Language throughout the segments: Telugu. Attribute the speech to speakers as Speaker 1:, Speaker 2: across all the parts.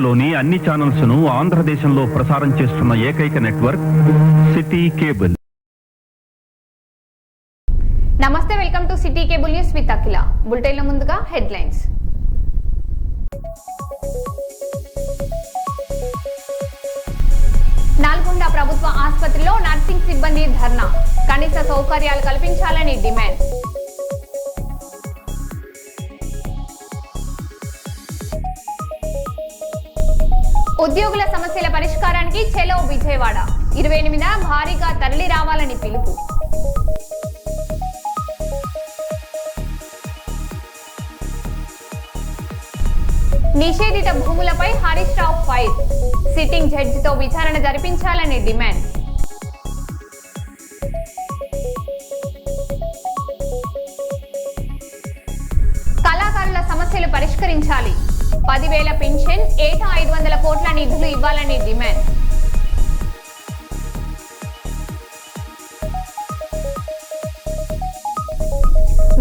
Speaker 1: లోని అన్ని ఛానల్స్ ను ఆంధ్రదేశంలో ప్రసారం చేస్తున్న ఏకైక నెట్వర్క్ సిటీ కేబుల్.
Speaker 2: నమస్తే, welcome to city cable news with Akhila. Bulletin లో ముందుగా హెడ్లైన్స్. నల్గొండ ప్రభుత్వ ఆసుపత్రిలో నర్సింగ్ సిబ్బంది ధర్నా, కనీస సౌకర్యాలు కల్పించాలని డిమాండ్. ఉద్యోగుల సమస్యల పరిష్కారానికి చెలో విజయవాడ, 28న భారీగా తరలి రావాలని పిలుపు. నిషేధిత భూములపై హరీష్ రావు ఫైర్, సిట్టింగ్ జడ్జితో విచారణ జరిపించాలని డిమాండ్. కళాకారుల సమస్యలు పరిష్కరించాలి, 10,000 పెన్షన్, ఏటా 500 కోట్ల నిధులు ఇవ్వాలని డిమాండ్.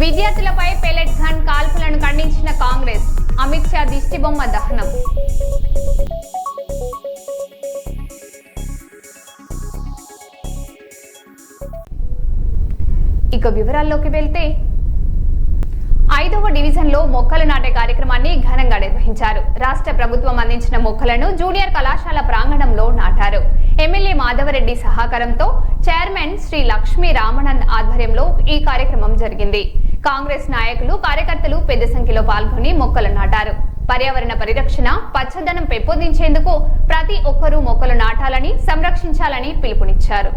Speaker 2: విద్యార్థులపై పెలెట్ గన్ కాల్పులను ఖండించిన కాంగ్రెస్, అమిత్ షా దిష్టిబొమ్మ దహనం. ఇక వివరాల్లోకి వెళ్తే, 5వ డివిజన్లో మొక్కలు నాటే కార్యక్రమాన్ని ఘనంగా నిర్వహించారు. రాష్ట్ర ప్రభుత్వం అందించిన మొక్కలను జూనియర్ కళాశాల ప్రాంగణంలో నాటారు. ఎమ్మెల్యే మాధవరెడ్డి సహకారంతో చైర్మన్ శ్రీ లక్ష్మీ రామానంద్ ఆధ్వర్యంలో ఈ కార్యక్రమం జరిగింది. కాంగ్రెస్ నాయకులు, కార్యకర్తలు పెద్ద సంఖ్యలో పాల్గొని మొక్కలు నాటారు. పర్యావరణ పరిరక్షణ, పచ్చదనం పెంపొందించేందుకు ప్రతి ఒక్కరూ మొక్కలు నాటాలని, సంరక్షించాలని పిలుపునిచ్చారు.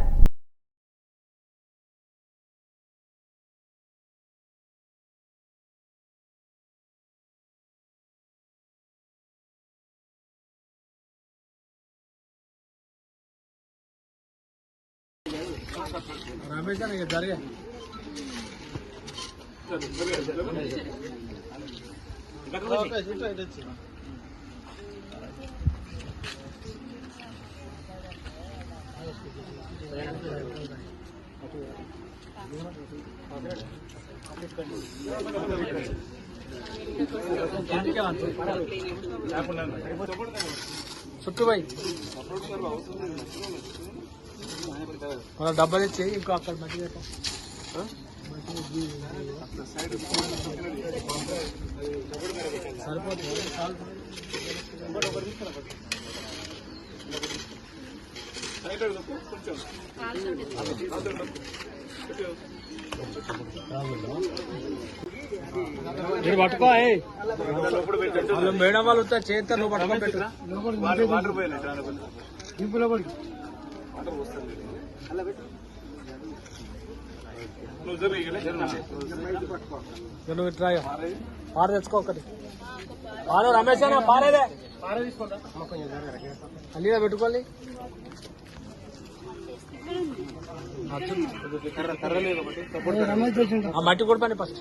Speaker 3: చుట్టూ పోయి మన డబ్బా తెచ్చి ఇంకో అక్కడ మట్టి సరిపోతుంది. మీరు పట్టుకో, మేడం వాళ్ళు చేస్తా, నువ్వు పట్టుకో పెట్టు. నువ్వు ఇట్లా పార తెచ్చుకో ఒకటి. పారు రమేష్ అన్న పారేదే అల్లిగా పెట్టుకోవాలి. మట్టి కొడపని ఫస్ట్.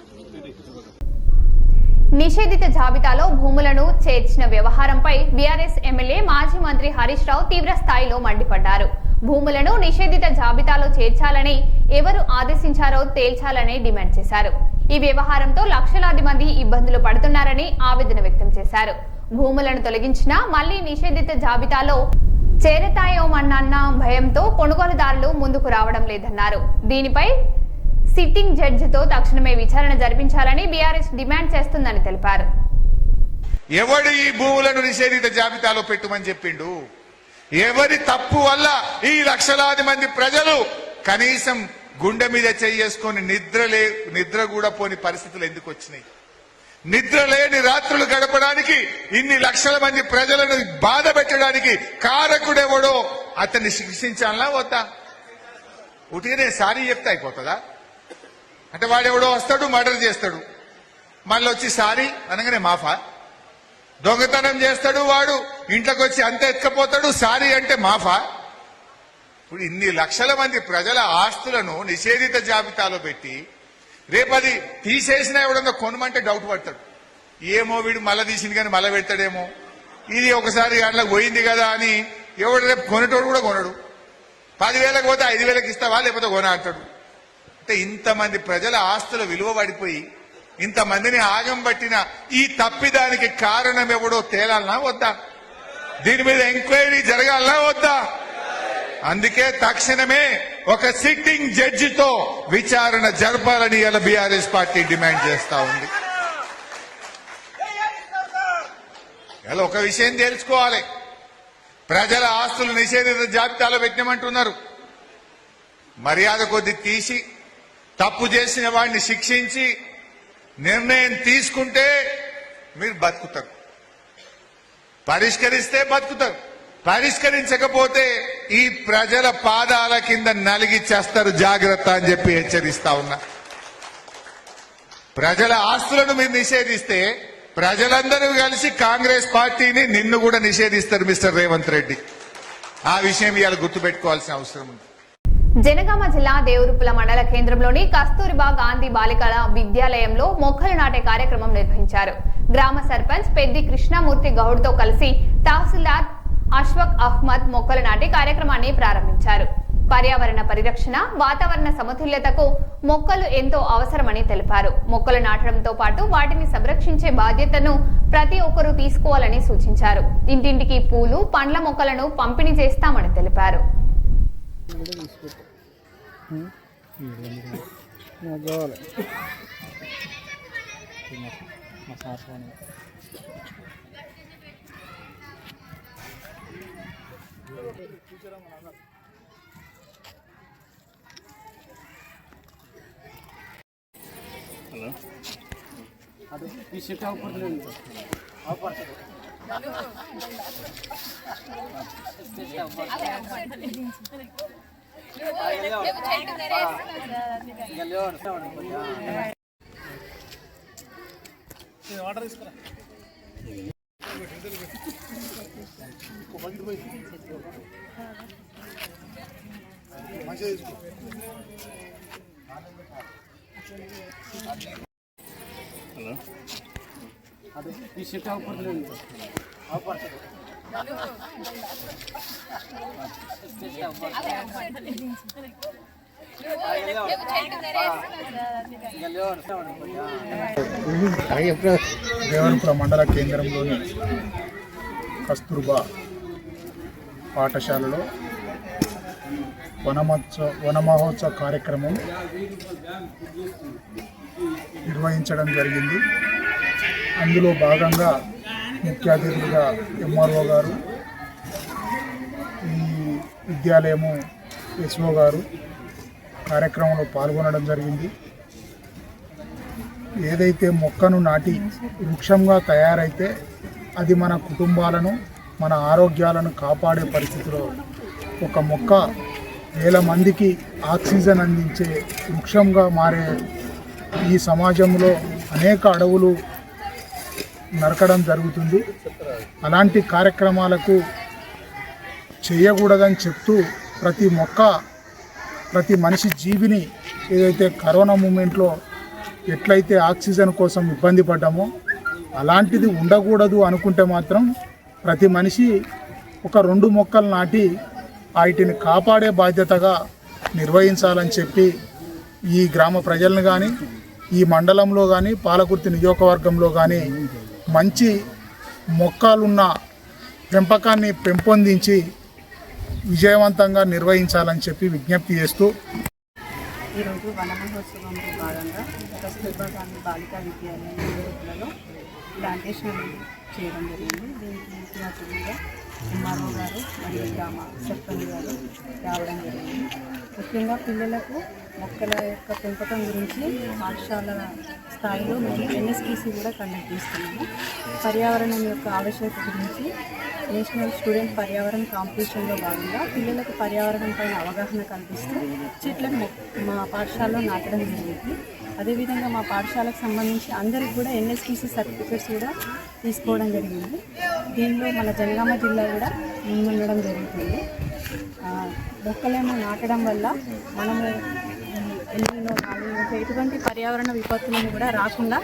Speaker 2: నిషేధిత జాబితాలో భూములను చేర్చిన వ్యవహారంపై బీఆర్ఎస్ ఎమ్మెల్యే మాజీ మంత్రి హరీష్ రావు తీవ్ర స్థాయిలో మండిపడ్డారు. భూములను నిషేధిత జాబితాలో చేర్చాలని ఎవరు ఆదేశించారో తేల్చాలని డిమాండ్ చేశారు. ఈ వ్యవహారంతో లక్షలాది మంది ఇబ్బందులు పడుతున్నారని ఆవేదన వ్యక్తం చేశారు. భూములను తొలగించినా మళ్లీ నిషేధిత జాబితాలో చేరతాయోమన్న భయంతో కొనుగోలుదారులు ముందుకు రావడం లేదన్నారు. దీనిపై సిట్టింగ్ జడ్జితో తక్షణమే విచారణ జరిపించాలని బీఆర్ఎస్ డిమాండ్ చేస్తుందని తెలిపారు.
Speaker 4: ఎవడు ఈ భూములను నిషేధిత జాబితాలో పెట్టుమని చెప్పిండు? ఎవరి తప్పు వల్ల ఈ లక్షలాది మంది ప్రజలు కనీసం గుండె మీద చేసుకొని నిద్ర కూడా పోని పరిస్థితులు ఎందుకు వచ్చినాయి? నిద్ర లేని రాత్రులు గడపడానికి, ఇన్ని లక్షల మంది ప్రజలను బాధ పెట్టడానికి కారకుడెవడో అతన్ని శిక్షించాలనా వద్దా? ఉటిగానే సారీ చెప్తే అయిపోతుందా? అంటే వాడెవడో వస్తాడు, మర్డర్ చేస్తాడు, మళ్ళీ వచ్చి సారీ అనగానే మాఫా? దొంగతనం చేస్తాడు వాడు, ఇంట్లోకి వచ్చి అంత ఎత్తుకపోతాడు, సారీ అంటే మాఫా? ఇప్పుడు ఇన్ని లక్షల మంది ప్రజల ఆస్తులను నిషేధిత జాబితాలో పెట్టి రేపది తీసేసినా ఎవడన్నా కొనమంటే డౌట్ పడతాడు. ఏమో వీడు మళ్ళా తీసింది కానీ మళ్ళా పెడతాడేమో, ఇది ఒకసారి అట్లా పోయింది కదా అని ఎవడు రేపు కొనేటోడు కూడా కొనడు. 10,000కి పోతే 5,000కి ఇస్తావా లేకపోతే కొన అంటాడు. అంటే ఇంతమంది ప్రజల ఆస్తుల విలువ పడిపోయి ఇంతమందిని ఆగం పట్టిన ఈ తప్పిదానికి కారణం ఎవడో తేలాలనా వద్దా? దీని మీద ఎంక్వైరీ జరగాలా వద్దా? అందుకే తక్షణమే ఒక సిట్టింగ్ జడ్జితో విచారణ జరపాలని ఇలా బీఆర్ఎస్ పార్టీ డిమాండ్ చేస్తా ఉంది. ఇలా ఒక విషయం తెలుసుకోవాలి, ప్రజల ఆస్తులు నిషేధిత జాబితాలో పెట్టినమంటున్నారు. మర్యాద కొద్ది తీసి తప్పు చేసిన వాడిని శిక్షించి నిర్ణయం తీసుకుంటే మీరు బతుకుతారు, పరిష్కరిస్తే బతుకుతారు, పరిష్కరించకపోతే ఈ ప్రజల పాదాల కింద నలిగి చేస్తారు, జాగ్రత్త అని చెప్పి హెచ్చరిస్తా ఉన్నా. ప్రజల ఆస్తులను మీరు నిషేధిస్తే ప్రజలందరూ కలిసి కాంగ్రెస్ పార్టీని నిన్ను కూడా నిషేధిస్తారు మిస్టర్ రేవంత్ రెడ్డి. ఆ విషయం ఇవాళ గుర్తుపెట్టుకోవాల్సిన అవసరం ఉంది.
Speaker 2: జనగామ జిల్లా దేవరుప్పుల మండల కేంద్రంలోని కస్తూరిబా గాంధీ బాలికల విద్యాలయంలో మొక్కలు నాటే కార్యక్రమం నిర్వహించారు. గ్రామ సర్పంచ్ పెద్ది కృష్ణమూర్తి గౌడ్తో కలిసి తహసీల్దార్ అష్ఫక్ అహ్మద్ మొక్కలు నాటే కార్యక్రమాన్ని ప్రారంభించారు. పర్యావరణ పరిరక్షణ, వాతావరణ సమతుల్యతకు మొక్కలు ఎంతో అవసరమని తెలిపారు. మొక్కలు నాటడంతో పాటు వాటిని సంరక్షించే బాధ్యతను ప్రతి ఒక్కరూ తీసుకోవాలని సూచించారు. ఇంటింటికి పూలు, పండ్ల మొక్కలను పంపిణీ చేస్తామని తెలిపారు.
Speaker 3: ಅದು ಈ ಶೀಟ್ ಹಾಕ್ಬಿಡ್ತೀನಿ ಹಾಕ್ಬಾರ್ದು. ఆర్డర్ తీసుకురా. మంచిగా తీసుకో. హలో, ಅದು ಈ ಶೀಟ್ ಹಾಕ್ಬಿಡ್ತೀನಿ ಹಾಕ್ಬಾರ್ದು.
Speaker 5: దేవరపుర మండల కేంద్రంలోని కస్తూర్బా పాఠశాలలో వన మహోత్సవ కార్యక్రమం నిర్వహించడం జరిగింది. అందులో భాగంగా ముఖ్య అతిథులుగా ఎంఆర్ఓ గారు, ఈ విద్యాలయము ఎస్ఓ గారు కార్యక్రమంలో పాల్గొనడం జరిగింది. ఏదైతే మొక్కను నాటి వృక్షంగా తయారైతే అది మన కుటుంబాలను, మన ఆరోగ్యాలను కాపాడే పరిస్థితిలో ఒక మొక్క వేల మందికి ఆక్సిజన్ అందించే వృక్షంగా మారే ఈ సమాజంలో అనేక అడవులు నరకడం జరుగుతుంది. అలాంటి కార్యక్రమాలకు చేయకూడదని చెప్తూ ప్రతి మొక్క, ప్రతి మనిషి జీవిని ఏదైతే కరోనా మూమెంట్లో ఎట్లయితే ఆక్సిజన్ కోసం ఇబ్బంది పడ్డామో అలాంటిది ఉండకూడదు అనుకుంటే మాత్రం ప్రతి మనిషి ఒక 2 మొక్కలు నాటి వాటిని కాపాడే బాధ్యతగా నిర్వహించాలని చెప్పి ఈ గ్రామ ప్రజలను కానీ, ఈ మండలంలో కానీ, పాలకుర్తి నియోజకవర్గంలో కానీ మంచి మొక్కలున్న పెంపకాన్ని పెంపొందించి విజయవంతంగా నిర్వహించాలని చెప్పి విజ్ఞప్తి చేస్తూ
Speaker 6: ఈరోజు వన మహోత్సవంలో భాగంగా కస్తూర్బా గాంధీ బాలికా విద్యాలయంలో ప్లాంటేషన్ చేయడం జరిగింది. దీనికి ముఖ్య అతిథిగా ఎంఆర్ఓ గారు మరియు గ్రామ సర్పంచ్ గారు రావడం జరిగింది. ముఖ్యంగా పిల్లలకు మొక్కల యొక్క పెంపకం గురించి పాఠశాల స్థాయిలో మేము ఎన్ఎస్పిసి కూడా కండక్ట్ చేస్తున్నాము. పర్యావరణం యొక్క ఆవశ్యకత గురించి నేషనల్ స్టూడెంట్ పర్యావరణ కాంపిటీషన్లో భాగంగా పిల్లలకు పర్యావరణం పైన అవగాహన కల్పిస్తూ చెట్లను మా పాఠశాలలో నాటడం జరిగింది. అదేవిధంగా మా పాఠశాలకు సంబంధించి అందరికి కూడా ఎన్ఎస్పిసి సర్టిఫికేట్స్ కూడా తీసుకోవడం జరిగింది. దీనిలో మన జనగామ జిల్లా కూడా ముందుండడం జరుగుతుంది. మొక్కలను నాటడం వల్ల మనము ఎన్నో ఎటువంటి పర్యావరణ విపత్తులను కూడా రాకుండా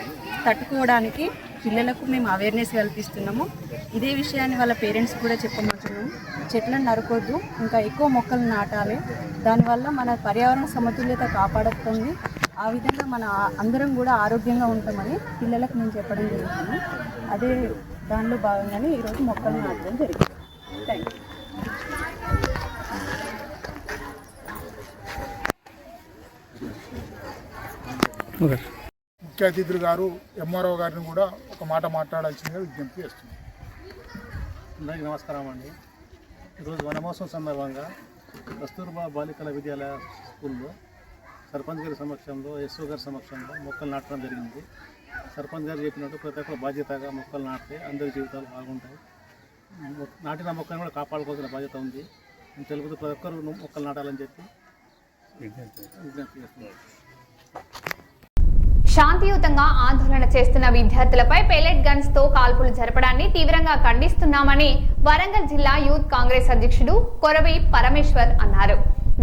Speaker 6: తట్టుకోవడానికి పిల్లలకు మేము అవేర్నెస్ కల్పిస్తున్నాము. ఇదే విషయాన్ని వాళ్ళ పేరెంట్స్ కూడా చెప్పమంటున్నాము. చెట్లను నరకొద్దు, ఇంకా ఎక్కువ మొక్కలు నాటాలి. దానివల్ల మన పర్యావరణ సమతుల్యత కాపాడుతుంది. ఆ విధంగా మన అందరం కూడా ఆరోగ్యంగా ఉంటామని పిల్లలకు మేము చెప్పడం జరుగుతుంది. అదే దానిలో భాగంగానే ఈరోజు మొక్కలు నాటడం జరిగింది. Thank you.
Speaker 5: ముఖ్య అతిథులు గారు ఎంఆర్ఓ గారిని కూడా ఒక మాట మాట్లాడాల్సిందిగా విజ్ఞప్తి చేస్తున్నాం.
Speaker 7: అందరికీ నమస్కారం అండి. ఈరోజు వనమోత్సవం సందర్భంగా కస్తూర్బా బాలికల విద్యాలయ స్కూల్లో సర్పంచ్ గారి సమక్షంలో ఎస్ఓ గారి సమక్షంలో మొక్కలు నాటడం జరిగింది. సర్పంచ్ గారు చెప్పినట్టు ప్రతి ఒక్కరు బాధ్యతగా మొక్కలు నాటితే అందరి జీవితాలు బాగుంటాయి. నాటిన మొక్కను కూడా కాపాడుకోవాల్సిన బాధ్యత ఉంది. నేను తెలుపుతూ ప్రతి ఒక్కరు మొక్కలు నాటాలని చెప్పి విజ్ఞప్తి చేస్తున్నాను.
Speaker 2: శాంతియుతంగా ఆందోళన చేస్తున్న విద్యార్థులపై పెలెట్ గన్స్ తో కాల్పులు జరపడాన్ని తీవ్రంగా ఖండిస్తున్నామని వరంగల్ జిల్లా యూత్ కాంగ్రెస్ అధ్యక్షుడు కొరవి పరమేశ్వర్ అన్నారు.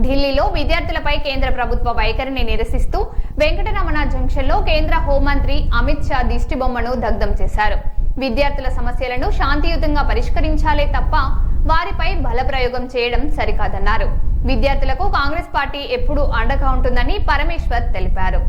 Speaker 2: ఢిల్లీలో విద్యార్థులపై కేంద్ర ప్రభుత్వ వైఖరిని నిరసిస్తూ వెంకటరమణ జంక్షన్ లో కేంద్ర హోంమంత్రి అమిత్ షా దిష్టిబొమ్మను దగ్ధం చేశారు. విద్యార్థుల సమస్యలను శాంతియుతంగా పరిష్కరించాలే తప్ప వారిపై బలప్రయోగం చేయడం సరికాదన్నారు. విద్యార్థులకు కాంగ్రెస్ పార్టీ ఎప్పుడూ అండగా ఉంటుందని పరమేశ్వర్ తెలిపారు.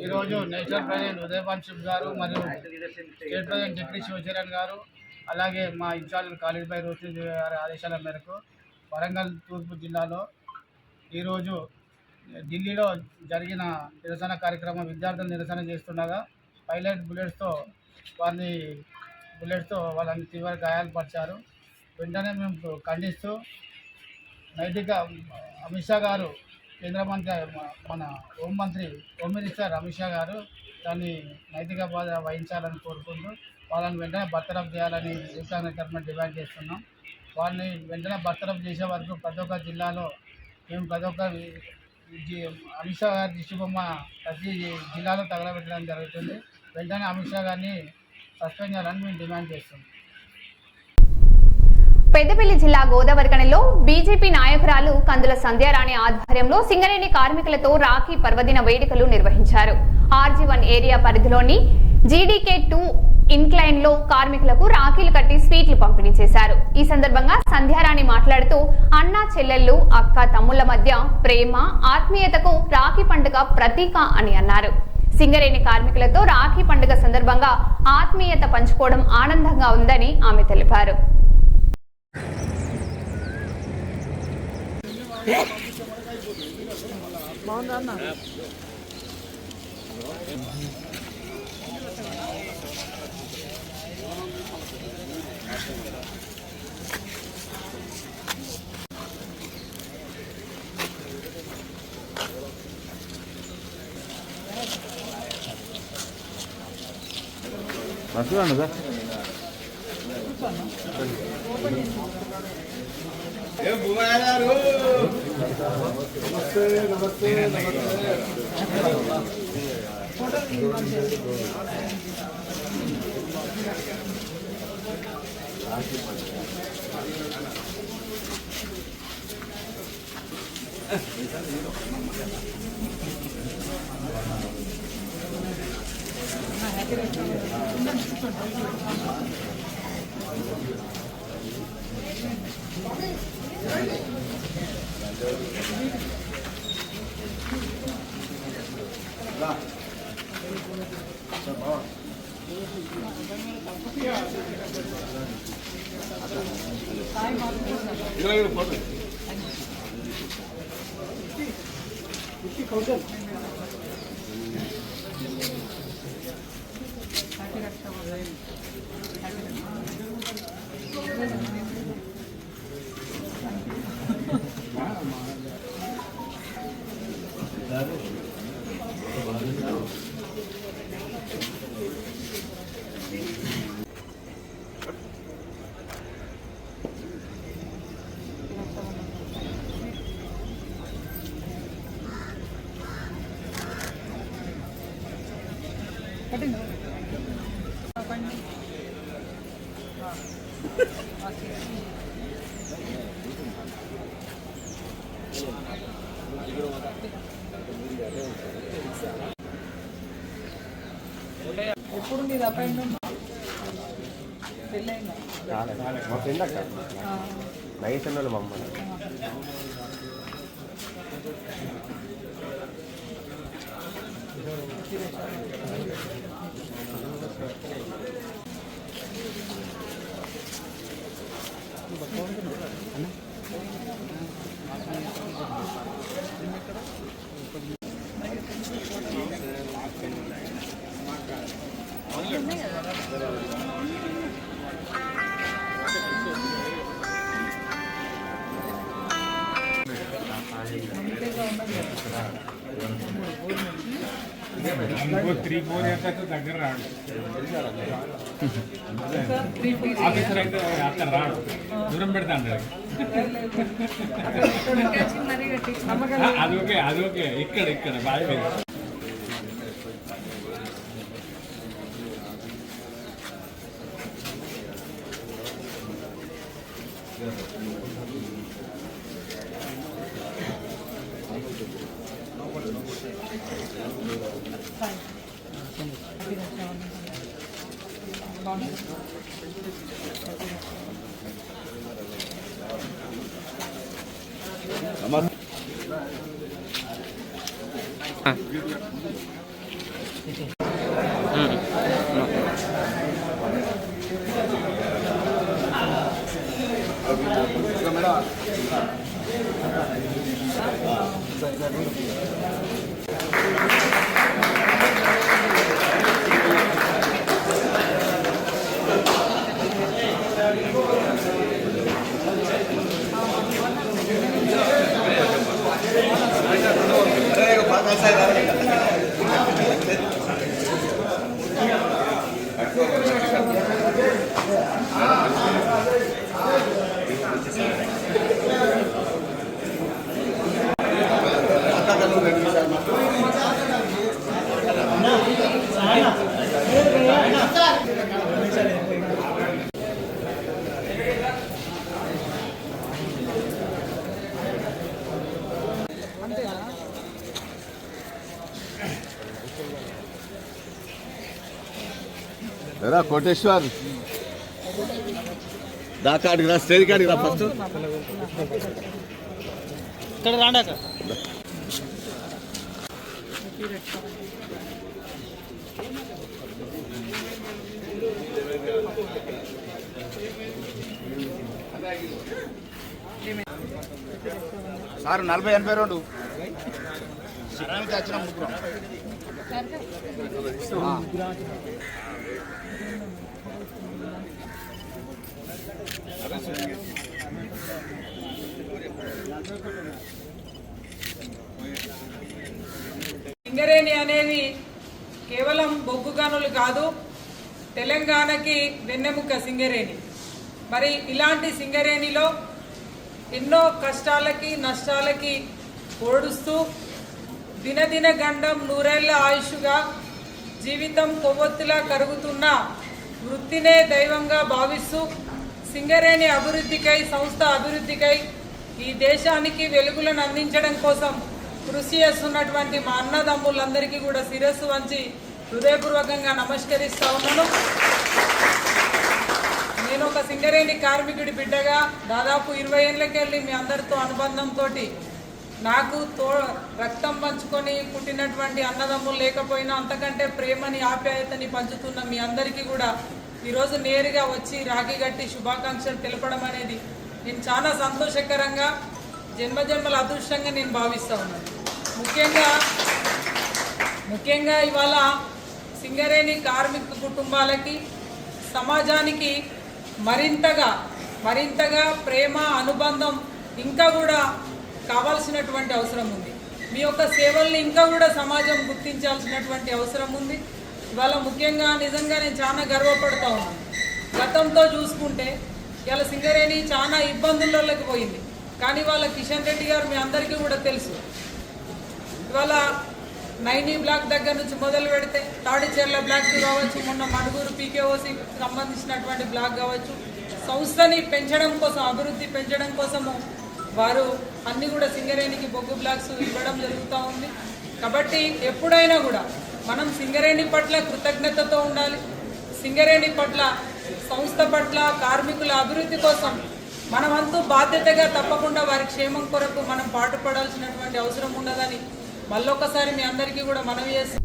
Speaker 7: ఈరోజు నేషనల్ ప్రెసిడెంట్ ఉదయభాన్ గారు మరియు స్టేట్ ప్రెసిడెంట్ డిప్యూటీ శివచరణ్ గారు అలాగే మా ఇన్ఛార్జ్ ఖాళీద్భాయ్ రోషని గారి ఆదేశాల మేరకు వరంగల్ తూర్పు జిల్లాలో ఈరోజు ఢిల్లీలో జరిగిన నిరసన కార్యక్రమం విద్యార్థులు నిరసన చేస్తుండగా పైలట్ బుల్లెట్స్తో వాళ్ళని తీవ్ర గాయాలు పరిచారు. వెంటనే మేము ఖండిస్తూ నైతిక అమిత్ షా గారు కేంద్ర మంత్రి మన హోమ్ మినిస్టర్ అమిత్ షా గారు దాన్ని నైతిక బాధ్యత వహించాలని కోరుకుంటూ వాళ్ళని వెంటనే బర్తరఫ్ చేయాలని యూత్ కాంగ్రెస్ తరఫున డిమాండ్ చేస్తున్నాం. వాళ్ళని వెంటనే బర్తరఫ్ చేసే వరకు ప్రతి ఒక్క జిల్లాలో మేము ప్రతి ఒక్క అమిత్ షా గారి దిష్టిబొమ్మ ప్రతి జిల్లాలో తగలబెట్టడం జరుగుతుంది. వెంటనే అమిత్ షా గారిని సస్పెండ్ చేయాలని మేము డిమాండ్ చేస్తున్నాం.
Speaker 2: పెద్దపల్లి జిల్లా గోదావరిఖనిలో బీజేపీ నాయకురాలు కందుల సంధ్యారాణి ఆధ్వర్యంలో సింగరేణి కార్మికులతో రాఖీ పర్వదిన వేడుకలు నిర్వహించారు. RG1 ఏరియా పరిధిలోని GDK2 ఇన్క్లైన్ లో కార్మికులకు రాఖీలు కట్టి స్వీట్లు పంపిణీ చేశారు. ఈ సందర్భంగా సంధ్యారాణి మాట్లాడుతూ అన్నా చెల్లెళ్లు అక్క తమ్ముళ్ల మధ్య ప్రేమ ఆత్మీయతకు రాఖీ పండుగ ప్రతీక అని అన్నారు. సింగరేణి కార్మికులతో రాఖీ పండుగ సందర్భంగా ఆత్మీయత పంచుకోవడం ఆనందంగా ఉందని ఆమె తెలిపారు.
Speaker 6: ఎప్పుడు మీరు అపాయింట్మెంట్ పెళ్ళైందా?
Speaker 8: మా ఫ్రెండ్ అక్క నైసన్నోళ్ళు మా అమ్మ
Speaker 5: ఇంకో 3-4 ఇయర్స్ అయితే దగ్గర రాడు ఆఫీసర్ అయితే అక్కడ రాడు దూరం పెడతాడు అది ఓకే ఇక్కడ బాగా మీద
Speaker 8: రా కోటేశ్వర్ దాకాడికి రా స్టేజ్ కాడికి రా ఫస్ట్
Speaker 3: ఇక్కడ రాండాక
Speaker 8: సార్ 40-82 శిరానికి వచ్చిన ముగ్గురు
Speaker 9: సింగరేణి అనేది కేవలం బొగ్గు గనులు కాదు, తెలంగాణకి వెన్నెముక సింగరేణి. మరి ఇలాంటి సింగరేణిలో ఎన్నో కష్టాలకి నష్టాలకి ఓడుస్తూ దినదిన గండం నూరేళ్ల ఆయుష్గా జీవితం కొవ్వొత్తిలా కరుగుతున్న వృత్తినే దైవంగా భావిస్తూ సింగరేణి అభివృద్ధికై, సంస్థ అభివృద్ధికై, ఈ దేశానికి వెలుగులను అందించడం కోసం కృషి చేస్తున్నటువంటి మా అన్నదమ్ములందరికీ కూడా శిరస్సు వంచి హృదయపూర్వకంగా నమస్కరిస్తా ఉన్నాను. నేను ఒక సింగరేణి కార్మికుడి బిడ్డగా దాదాపు 20 ఏళ్ళకెళ్ళి మీ అందరితో అనుబంధంతో నాకు రక్తం పంచుకొని పుట్టినటువంటి అన్నదమ్ములు లేకపోయినా అంతకంటే ప్రేమని ఆప్యాయతని పంచుతున్న మీ అందరికీ కూడా ఈరోజు నేరుగా వచ్చి రాఖీ కట్టి శుభాకాంక్షలు తెలపడం అనేది నేను చాలా సంతోషకరంగా, జన్మజన్మల అదృష్టంగా నేను భావిస్తూ ఉన్నాను. ముఖ్యంగా ఇవాళ సింగరేణి కార్మిక కుటుంబాలకి, సమాజానికి మరింతగా ప్రేమ, అనుబంధం ఇంకా కూడా కావాల్సినటువంటి అవసరం ఉంది. మీ యొక్క సేవల్ని ఇంకా కూడా సమాజం గుర్తించాల్సినటువంటి అవసరం ఉంది. ఇవాళ ముఖ్యంగా నిజంగా నేను చాలా గర్వపడుతూ ఉన్నాను. గతంతో చూసుకుంటే ఇవాళ సింగరేణి చాలా ఇబ్బందుల్లోకి పోయింది. కానీ వాళ్ళ కిషన్ రెడ్డి గారు మీ అందరికీ కూడా తెలుసు. ఇవాళ 90 బ్లాక్ దగ్గర నుంచి మొదలు పెడితే తాడిచెర్ల బ్లాక్ కావచ్చు, మొన్న మణుగూరు పీకేఓసికి సంబంధించినటువంటి బ్లాక్ కావచ్చు, సంస్థని పెంచడం కోసం, అభివృద్ధి పెంచడం కోసము వారు అన్ని కూడా సింగరేణికి బొగ్గు బ్లాక్స్ ఇవ్వడం జరుగుతూ ఉంది. కాబట్టి ఎప్పుడైనా కూడా మనం సింగరేణి పట్ల కృతజ్ఞతతో ఉండాలి. సింగరేణి పట్ల, సంస్థ పట్ల, కార్మికుల అభివృద్ధి కోసం మనమంతూ బాధ్యతగా తప్పకుండా వారి క్షేమం కొరకు మనం పాటుపడాల్సినటువంటి అవసరం ఉన్నదని మళ్ళొకసారి మీ అందరికీ కూడా మనవి చేస్తాం.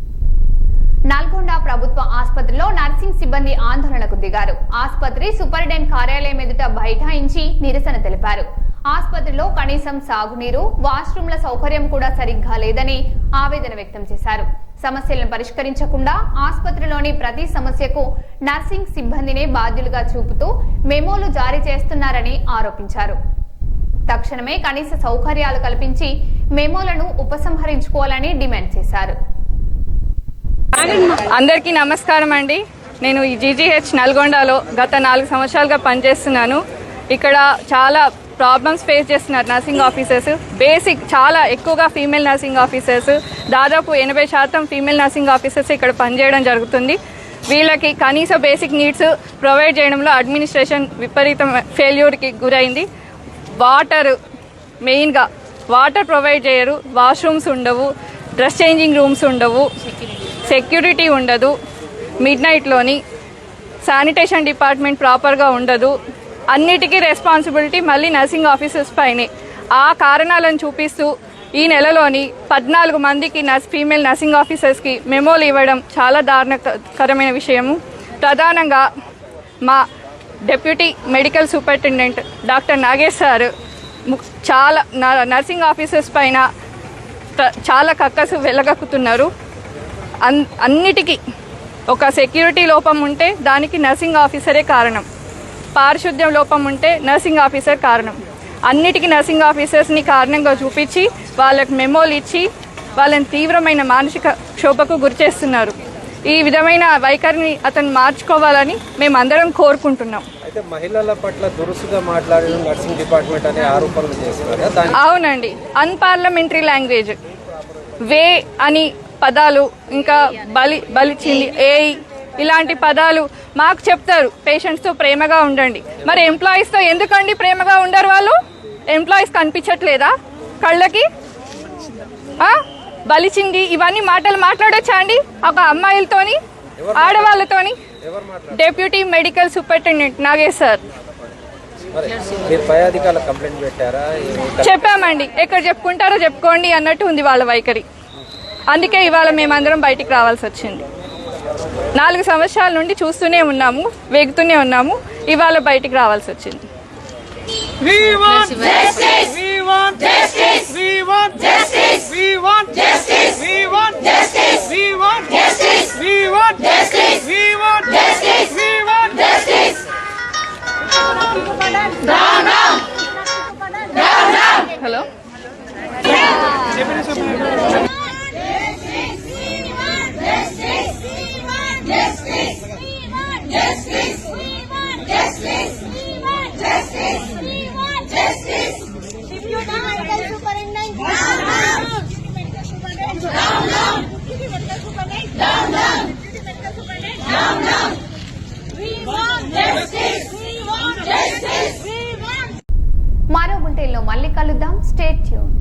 Speaker 2: నల్గొండ ప్రభుత్వ ఆసుపత్రిలో నర్సింగ్ సిబ్బంది ఆందోళనకు దిగారు. ఆసుపత్రి సూపరింటెండెంట్ కార్యాలయం ఎదుట బైఠాయించి నిరసన తెలిపారు. ఆసుపత్రిలో కనీసం సాగునీరు, వాష్రూమ్ల సౌకర్యం కూడా సరిగ్గా లేదని ఆవేదన వ్యక్తం చేశారు. సమస్యలను పరిష్కరించకుండా ఆసుపత్రిలోని ప్రతి సమస్యకు నర్సింగ్ సిబ్బందినే బాధ్యులుగా చూపుతూ మెమోలు జారీ చేస్తున్నారని ఆరోపించారు. తక్షణమే కనీస సౌకర్యాలు కల్పించి మెమోలను ఉపసంహరించుకోవాలని డిమాండ్ చేశారు.
Speaker 10: అందరికీ నమస్కారం అండి. నేను ఈ జీజీహెచ్ నల్గొండలో గత 4 సంవత్సరాలుగా పనిచేస్తున్నాను. ఇక్కడ చాలా ప్రాబ్లమ్స్ ఫేస్ చేస్తున్నారు నర్సింగ్ ఆఫీసర్స్. బేసిక్ చాలా ఎక్కువగా ఫీమేల్ నర్సింగ్ ఆఫీసర్స్, దాదాపు 80% ఫీమేల్ నర్సింగ్ ఆఫీసర్స్ ఇక్కడ పనిచేయడం జరుగుతుంది. వీళ్ళకి కనీస బేసిక్ నీడ్స్ ప్రొవైడ్ చేయడంలో అడ్మినిస్ట్రేషన్ విపరీతం ఫెయిల్యూర్కి గురైంది. మెయిన్గా వాటర్ ప్రొవైడ్ చేయరు, వాష్రూమ్స్ ఉండవు, డ్రెస్ చేంజింగ్ రూమ్స్ ఉండవు, సెక్యూరిటీ ఉండదు, మిడ్ నైట్లోని శానిటేషన్ డిపార్ట్మెంట్ ప్రాపర్గా ఉండదు. అన్నిటికీ రెస్పాన్సిబిలిటీ మళ్ళీ నర్సింగ్ ఆఫీసర్స్ పైనే. ఆ కారణాలను చూపిస్తూ ఈ నెలలోని 14 మందికి ఫీమేల్ నర్సింగ్ ఆఫీసర్స్కి మెమోలు ఇవ్వడం చాలా దారుణకరమైన విషయము. ప్రధానంగా మా deputy medical superintendent doctor Nagesh sir చాలా నర్సింగ్ ఆఫీసర్స్ పైన చాలా కక్కసు వెళ్ళగక్కుతున్నారు. అన్నిటికీ ఒక సెక్యూరిటీ లోపం ఉంటే దానికి నర్సింగ్ ఆఫీసరే కారణం, పారిశుద్ధ్యం లోపం ఉంటే నర్సింగ్ ఆఫీసర్ కారణం. అన్నిటికీ నర్సింగ్ ఆఫీసర్స్ని కారణంగా చూపించి వాళ్ళకి మెమోలు ఇచ్చి వాళ్ళని తీవ్రమైన మానసిక క్షోభకు గురి చేస్తున్నారు. ఈ విధమైన వైఖరిని అతను మార్చుకోవాలని మేమందరం కోరుకుంటున్నాం.
Speaker 8: అయితే మహిళల పట్ల దురుసుగా మాట్లాడడం నర్సింగ్ డిపార్ట్మెంట్ అనే ఆరోపణలు చేస్తున్నారు.
Speaker 10: అవునండి, అన్పార్లమెంటరీ లాంగ్వేజ్, వే అని పదాలు, ఇంకా బలిచింది, ఏఐ ఇలాంటి పదాలు మాకు చెప్తారు. పేషెంట్స్తో ప్రేమగా ఉండండి. మరి ఎంప్లాయీస్తో ఎందుకండి ప్రేమగా ఉండరు? వాళ్ళు ఎంప్లాయీస్ కనిపించట్లేదా కళ్ళకి? బలిచింది ఇవన్నీ మాటలు మాట్లాడొచ్చా అండి ఒక అమ్మాయిలతోని, ఆడవాళ్ళతోని? Deputy medical superintendent Nagesh sir. చెప్పామండి, ఎక్కడ చెప్పుకుంటారో చెప్పుకోండి అన్నట్టు ఉంది వాళ్ళ వైఖరి. అందుకే ఇవాళ మేమందరం బయటికి రావాల్సి వచ్చింది. 4 సంవత్సరాల నుండి చూస్తూనే ఉన్నాము, వేగుతూనే ఉన్నాము. ఇవాళ బయటికి రావాల్సి వచ్చింది.
Speaker 3: We want justice. We want justice. We want justice. We want justice. We want justice. We want justice. We want justice. We want justice. We want justice. Down, down. Down, down.
Speaker 10: Hello.
Speaker 3: Justice. We want justice. We want justice. We want
Speaker 2: stay tune.